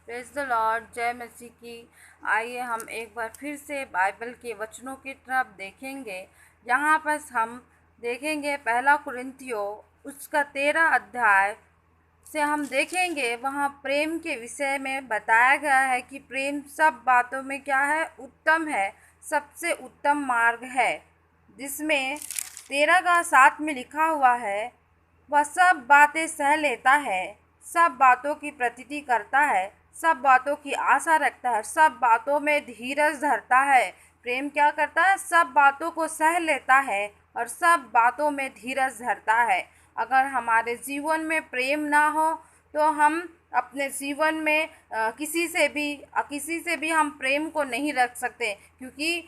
Praise the Lord, जय मसीह की। आइए हम एक बार फिर से बाइबल के वचनों की तरफ देखेंगे। यहाँ पर हम देखेंगे पहला कुरिन्थियों उसका 13 अध्याय से हम देखेंगे। वहाँ प्रेम के विषय में बताया गया है कि प्रेम सब बातों में क्या है, उत्तम है, सबसे उत्तम मार्ग है। जिसमें 13 का 7 में लिखा हुआ है, वह सब बातें सह लेता है, सब बातों की प्रतीति करता है, सब बातों की आशा रखता है, सब बातों में धीरज धरता है। प्रेम क्या करता है? सब बातों को सह लेता है और सब बातों में धीरज धरता है। अगर हमारे जीवन में प्रेम ना हो तो हम अपने जीवन में किसी से भी हम प्रेम को नहीं रख सकते, क्योंकि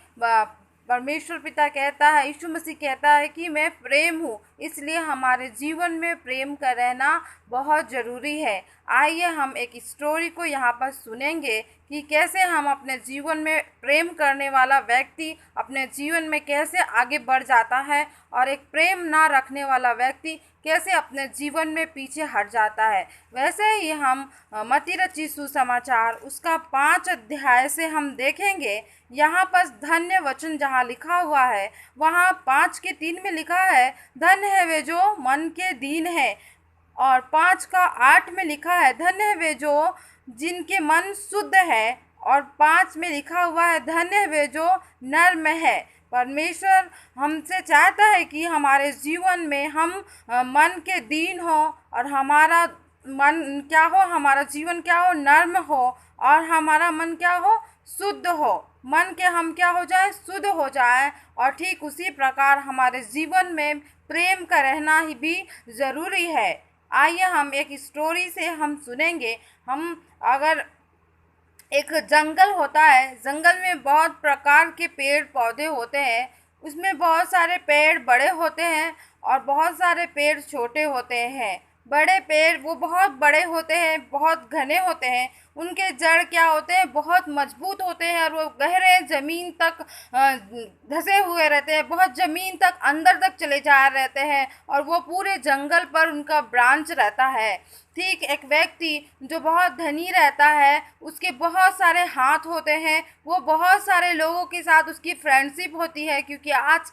परमेश्वर पिता कहता है, यीशु मसीह कहता है कि मैं प्रेम हूँ। इसलिए हमारे जीवन में प्रेम का रहना बहुत ज़रूरी है। आइए हम एक स्टोरी को यहाँ पर सुनेंगे कि कैसे हम अपने जीवन में प्रेम करने वाला व्यक्ति अपने जीवन में कैसे आगे बढ़ जाता है और एक प्रेम ना रखने वाला व्यक्ति कैसे अपने जीवन में पीछे हट जाता है। वैसे ही हम मत्ती रचित सुसमाचार उसका 5 अध्याय से हम देखेंगे। यहाँ पर धन्य वचन जहाँ लिखा हुआ है, वहाँ 5 के 3 में लिखा है, धन्य है वे जो मन के दीन है। और 5 का 8 में लिखा है, धन्य है वे जो जिनके मन शुद्ध है। और 5 में लिखा हुआ है, धन्य है वे जो नर्म है। परमेश्वर हमसे चाहता है कि हमारे जीवन में हम मन के दीन हो और हमारा मन क्या हो, हमारा जीवन क्या हो, नर्म हो और हमारा मन क्या हो, शुद्ध हो। मन के हम क्या हो जाए, शुद्ध हो जाए। और ठीक उसी प्रकार हमारे जीवन में प्रेम का रहना ही भी ज़रूरी है। आइए हम एक स्टोरी से हम सुनेंगे। हम अगर एक जंगल होता है, जंगल में बहुत प्रकार के पेड़ पौधे होते हैं। उसमें बहुत सारे पेड़ बड़े होते हैं और बहुत सारे पेड़ छोटे होते हैं। बड़े पेड़ वो बहुत बड़े होते हैं, बहुत घने होते हैं। उनके जड़ क्या होते हैं, बहुत मजबूत होते हैं और वो गहरे ज़मीन तक धंसे हुए रहते हैं, बहुत ज़मीन तक अंदर तक चले जा रहते हैं और वो पूरे जंगल पर उनका ब्रांच रहता है। ठीक एक व्यक्ति जो बहुत धनी रहता है, उसके बहुत सारे हाथ होते हैं, वो बहुत सारे लोगों के साथ उसकी फ्रेंडशिप होती है, क्योंकि आज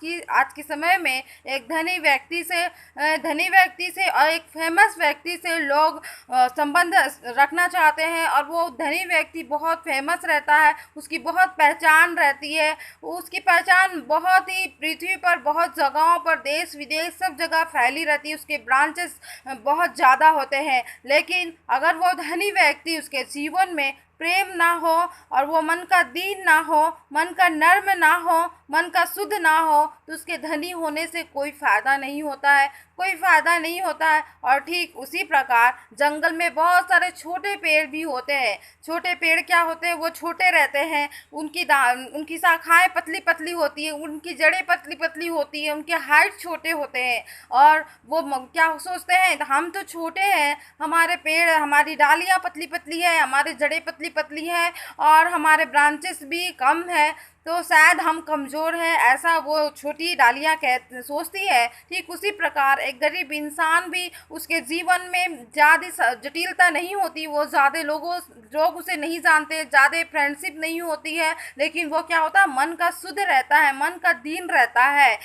के समय में एक धनी व्यक्ति से और एक फेमस व्यक्ति से लोग संबंध रखना चाहते हैं। और वो धनी व्यक्ति बहुत फेमस रहता है, उसकी बहुत पहचान रहती है। उसकी पहचान बहुत ही पृथ्वी पर बहुत जगहों पर, देश विदेश सब जगह फैली रहती है। उसके ब्रांचेस बहुत ज़्यादा होते हैं। लेकिन अगर वो धनी व्यक्ति उसके जीवन में प्रेम ना हो और वो मन का दीन ना हो, मन का नर्म ना हो, मन का शुद्ध ना हो, तो उसके धनी होने से कोई फ़ायदा नहीं होता है, कोई फ़ायदा नहीं होता है। और ठीक उसी प्रकार जंगल में बहुत सारे छोटे पेड़ भी होते हैं। छोटे पेड़ क्या होते हैं, वो छोटे रहते हैं, उनकी शाखाएं पतली पतली होती है, उनकी जड़ें पतली पतली होती है, उनके हाइट छोटे होते हैं। और वो क्या सोचते हैं, हम तो छोटे हैं, हमारे पेड़, हमारी डालियाँ पतली पतली है, हमारी जड़ें पतली पतली हैं और हमारे ब्रांचेस भी कम है, तो शायद हम कमज़ोर हैं, ऐसा वो छोटी डालियाँ सोचती है। ठीक उसी प्रकार एक गरीब इंसान भी, उसके जीवन में ज़्यादा जटिलता नहीं होती, वो ज़्यादा लोग उसे नहीं जानते, ज़्यादा फ्रेंडशिप नहीं होती है, लेकिन वो क्या होता है, मन का शुद्ध रहता है, मन का दीन रहता है।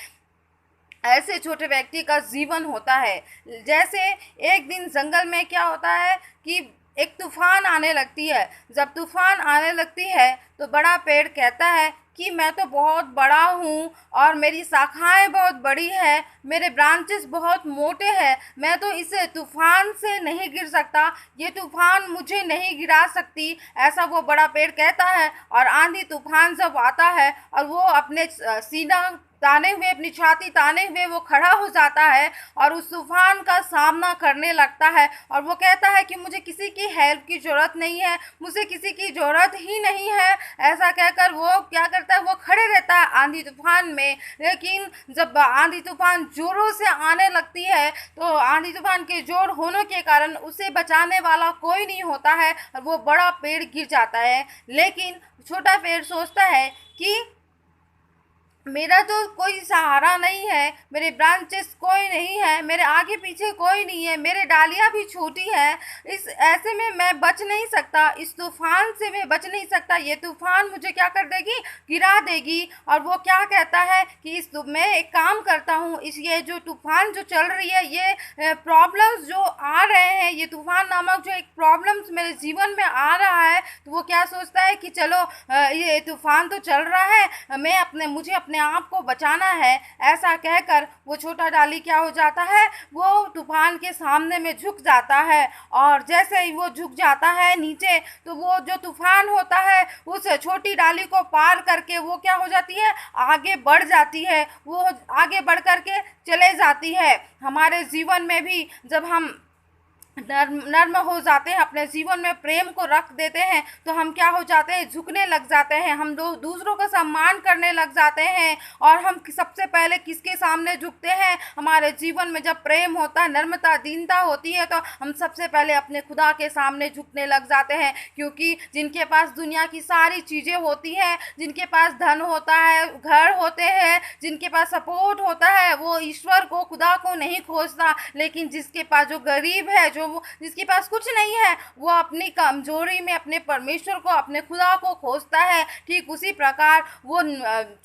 ऐसे छोटे व्यक्ति का जीवन होता है। जैसे एक दिन जंगल में क्या होता है कि एक तूफान आने लगती है। जब तूफान आने लगती है तो बड़ा पेड़ कहता है कि मैं तो बहुत बड़ा हूँ और मेरी शाखाएं बहुत बड़ी है, मेरे ब्रांचेस बहुत मोटे हैं, मैं तो इस तूफान से नहीं गिर सकता, ये तूफान मुझे नहीं गिरा सकती, ऐसा वो बड़ा पेड़ कहता है। और आंधी तूफान जब आता है और वो अपने सीना ताने हुए, अपनी छाती ताने हुए वो खड़ा हो जाता है और उस तूफान का सामना करने लगता है। और वो कहता है कि मुझे किसी की हेल्प की ज़रूरत नहीं है, मुझे किसी की ज़रूरत ही नहीं है। ऐसा कहकर वो क्या करता है, वो खड़े रहता है आंधी तूफान में। लेकिन जब आंधी तूफान ज़ोरों से आने लगती है तो आंधी तूफान के ज़ोर होने के कारण उसे बचाने वाला कोई नहीं होता है और वो बड़ा पेड़ गिर जाता है। लेकिन छोटा पेड़ सोचता है कि मेरा तो कोई सहारा नहीं है, मेरे ब्रांचेस कोई नहीं है, मेरे आगे पीछे कोई नहीं है, मेरे डालियाँ भी छोटी हैं। इस ऐसे में मैं बच नहीं सकता, इस तूफान से मैं बच नहीं सकता। ये तूफान मुझे क्या कर देगी, गिरा देगी। और वो क्या कहता है कि मैं एक काम करता हूँ, इस ये जो तूफान जो चल रही है, ये प्रॉब्लम्स जो आ रहे हैं, ये तूफान नामक जो एक प्रॉब्लम्स मेरे जीवन में आ रहा है, तो वो क्या सोचता है कि चलो ये तूफान तो चल रहा है, मुझे अपने आप को बचाना है। ऐसा कहकर वो छोटा डाली क्या हो जाता है, वो तूफान के सामने में झुक जाता है। और जैसे ही वो झुक जाता है नीचे, तो वो जो तूफान होता है उस छोटी डाली को पार करके वो क्या हो जाती है, आगे बढ़ जाती है। वो आगे बढ़ करके चले जाती है। हमारे जीवन में भी जब हम नर्म हो जाते हैं, अपने जीवन में प्रेम को रख देते हैं, तो हम क्या हो जाते हैं, झुकने लग जाते हैं। हम दूसरों का सम्मान करने लग जाते हैं। और हम सबसे पहले किसके सामने झुकते हैं, हमारे जीवन में जब प्रेम होता है, नर्मता दीनता होती है, तो हम सबसे पहले अपने खुदा के सामने झुकने लग जाते हैं। क्योंकि जिनके पास दुनिया की सारी चीज़ें होती हैं, जिनके पास धन होता है, घर होते हैं, जिनके पास सपोर्ट होता है, वो ईश्वर को, खुदा को नहीं खोजता। लेकिन जिसके पास, जो गरीब है, जिसके पास कुछ नहीं है, वो अपनी कमजोरी में अपने परमेश्वर को, अपने खुदा को खोजता है। ठीक उसी प्रकार वो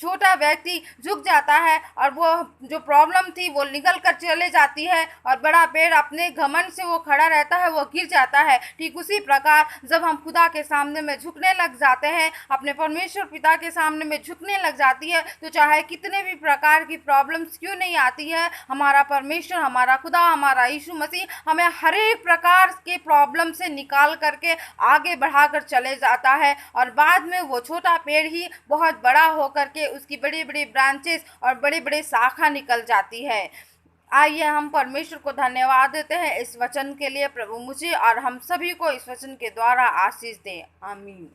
छोटा व्यक्ति झुक जाता है, और वो जो प्रॉब्लम थी वो निकल कर चले जाती है, और बड़ा पेड़ अपने घमंड से वो खड़ा रहता है, वो गिर जाता है। ठीक उसी प्रकार जब हम खुदा के सामने में झुकने लग जाते हैं, अपने परमेश्वर पिता के सामने में झुकने लग जाती है, तो चाहे कितने भी प्रकार की प्रॉब्लम्स क्यों नहीं आती है, हमारा परमेश्वर, हमारा खुदा, हमारा यीशु मसीह हमें हर एक प्रकार के प्रॉब्लम से निकाल करके आगे बढ़ाकर चले जाता है। और बाद में वो छोटा पेड़ ही बहुत बड़ा होकर के उसकी बड़ी बड़ी ब्रांचेस और बड़ी बड़ी शाखा निकल जाती है। आइए हम परमेश्वर को धन्यवाद देते हैं इस वचन के लिए। प्रभु मुझे और हम सभी को इस वचन के द्वारा आशीष दे। आमीन।